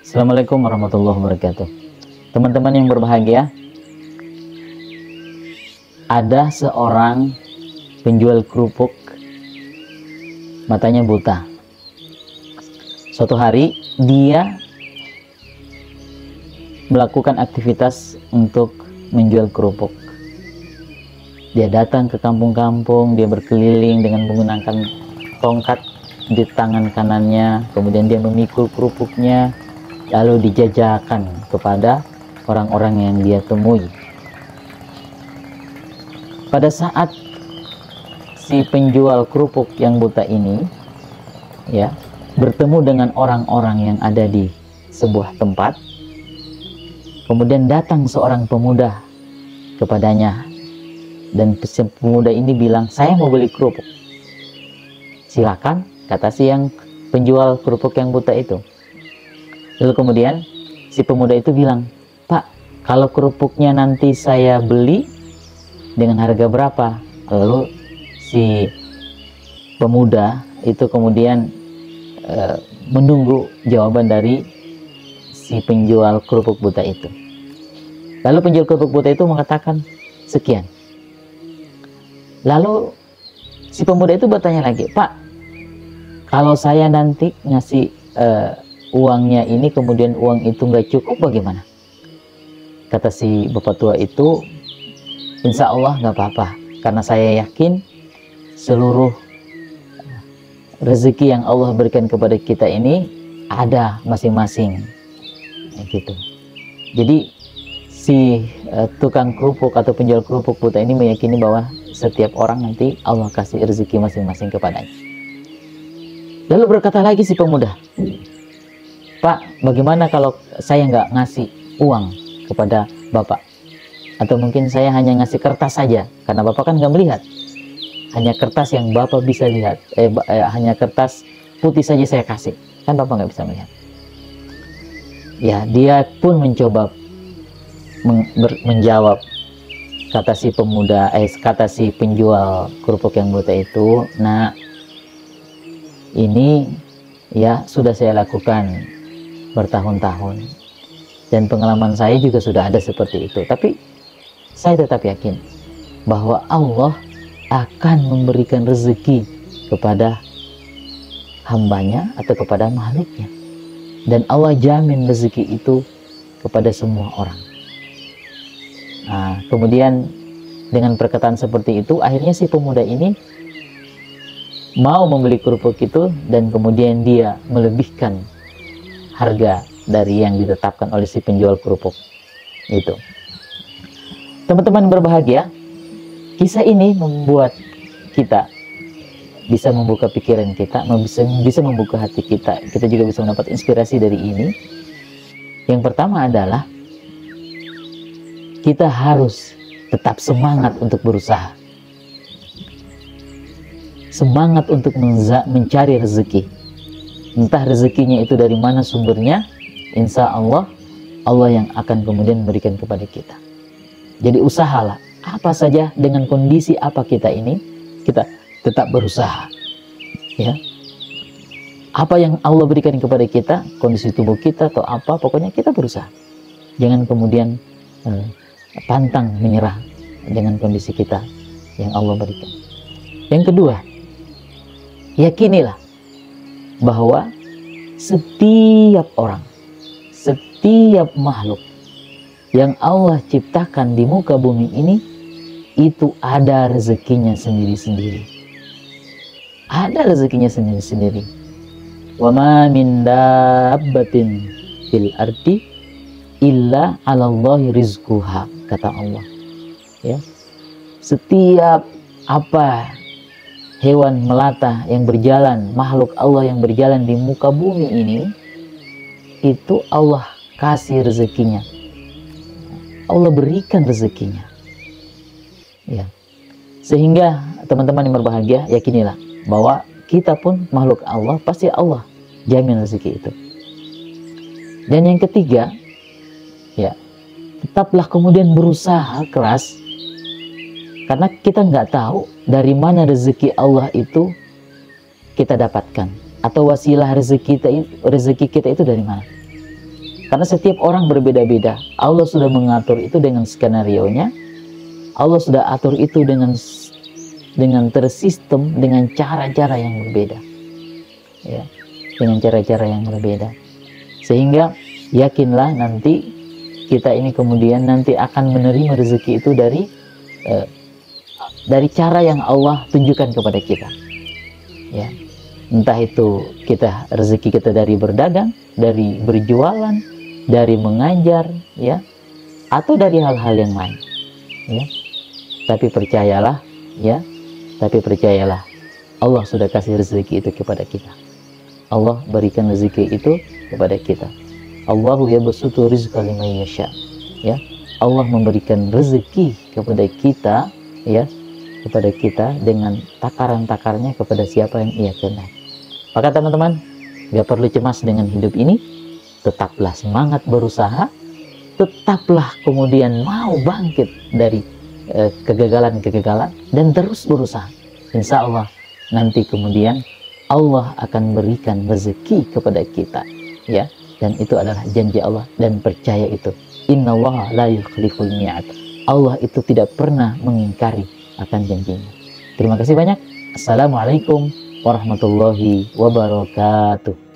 Assalamualaikum warahmatullahi wabarakatuh. Teman-teman yang berbahagia, ada seorang penjual kerupuk, matanya buta. Suatu hari dia melakukan aktivitas untuk menjual kerupuk. Dia datang ke kampung-kampung, dia berkeliling dengan menggunakan tongkat di tangan kanannya, kemudian dia memikul kerupuknya, lalu dijajakan kepada orang-orang yang dia temui. Pada saat si penjual kerupuk yang buta ini bertemu dengan orang-orang yang ada di sebuah tempat, kemudian datang seorang pemuda kepadanya, dan pemuda ini bilang, "Saya mau beli kerupuk." "Silakan," kata si yang penjual kerupuk yang buta itu. Lalu kemudian si pemuda itu bilang, "Pak, kalau kerupuknya nanti saya beli dengan harga berapa?" Lalu si pemuda itu kemudian menunggu jawaban dari si penjual kerupuk buta itu. Lalu penjual kerupuk buta itu mengatakan sekian. Lalu si pemuda itu bertanya lagi, "Pak, kalau saya nanti ngasih uangnya ini, kemudian uang itu nggak cukup, bagaimana?" Kata si bapak tua itu, "Insya Allah nggak apa-apa, karena saya yakin seluruh rezeki yang Allah berikan kepada kita ini ada masing-masing." Gitu. Jadi si tukang kerupuk atau penjual kerupuk buta ini meyakini bahwa setiap orang nanti Allah kasih rezeki masing-masing kepadanya. Lalu berkata lagi si pemuda, "Pak, bagaimana kalau saya nggak ngasih uang kepada Bapak? Atau mungkin saya hanya ngasih kertas saja, karena Bapak kan nggak melihat. Hanya kertas yang Bapak bisa lihat, hanya kertas putih saja saya kasih, kan Bapak nggak bisa melihat." Ya, dia pun mencoba menjawab. Kata si pemuda, kata si penjual kerupuk yang buta itu, "Nah, ini ya sudah saya lakukan bertahun-tahun, dan pengalaman saya juga sudah ada seperti itu. Tapi saya tetap yakin bahwa Allah akan memberikan rezeki kepada hambanya atau kepada makhluknya, dan Allah jamin rezeki itu kepada semua orang." Nah, kemudian dengan perkataan seperti itu, akhirnya si pemuda ini mau membeli kerupuk itu, dan kemudian dia melebihkan harga dari yang ditetapkan oleh si penjual kerupuk itu. Teman-teman berbahagia, kisah ini membuat kita bisa membuka pikiran kita, bisa membuka hati kita. Kita juga bisa mendapat inspirasi dari ini. Yang pertama adalah kita harus tetap semangat untuk berusaha, semangat untuk mencari rezeki. Entah rezekinya itu dari mana sumbernya, insya Allah, Allah yang akan kemudian memberikan kepada kita. Jadi usahalah, apa saja dengan kondisi apa kita ini, kita tetap berusaha. Ya, apa yang Allah berikan kepada kita, kondisi tubuh kita atau apa, pokoknya kita berusaha. Jangan kemudian pantang menyerah dengan kondisi kita yang Allah berikan. Yang kedua, yakinilah bahwa setiap orang, setiap makhluk yang Allah ciptakan di muka bumi ini, itu ada rezekinya sendiri-sendiri. Ada rezekinya sendiri-sendiri. "Wa ma min dabbatin fil ardi illa 'alallahi rizquha," kata Allah. Ya. Setiap apa hewan melata yang berjalan, makhluk Allah yang berjalan di muka bumi ini, itu Allah kasih rezekinya. Allah berikan rezekinya. Ya. Sehingga teman-teman yang berbahagia, yakinilah bahwa kita pun makhluk Allah, pasti Allah jamin rezeki itu. Dan yang ketiga, ya, tetaplah kemudian berusaha keras, karena kita nggak tahu dari mana rezeki Allah itu kita dapatkan, atau wasilah rezeki kita itu dari mana. Karena setiap orang berbeda-beda. Allah sudah mengatur itu dengan skenario-nya. Allah sudah atur itu dengan tersistem, dengan cara-cara yang berbeda. Ya, dengan cara-cara yang berbeda. Sehingga yakinlah nanti kita ini kemudian nanti akan menerima rezeki itu dari cara yang Allah tunjukkan kepada kita. Ya. Entah itu rezeki kita dari berdagang, dari berjualan, dari mengajar, ya, atau dari hal-hal yang lain, ya. Tapi percayalah, ya, Allah sudah kasih rezeki itu kepada kita. Allah berikan rezeki itu kepada kita. Allahu yabsutu rizqa liman yasha, ya. Allah memberikan rezeki kepada kita, ya, kepada kita dengan takaran-takarnya kepada siapa yang Ia kehendaki. Maka teman-teman, gak perlu cemas dengan hidup ini. Tetaplah semangat berusaha, tetaplah kemudian mau bangkit dari kegagalan-kegagalan dan terus berusaha. Insya Allah nanti kemudian Allah akan berikan rezeki kepada kita, ya. Dan itu adalah janji Allah, dan percaya itu. Innallaha la yukhliful mi'ad. Allah itu tidak pernah mengingkari akan janjinya. Terima kasih banyak. Assalamualaikum warahmatullahi wabarakatuh.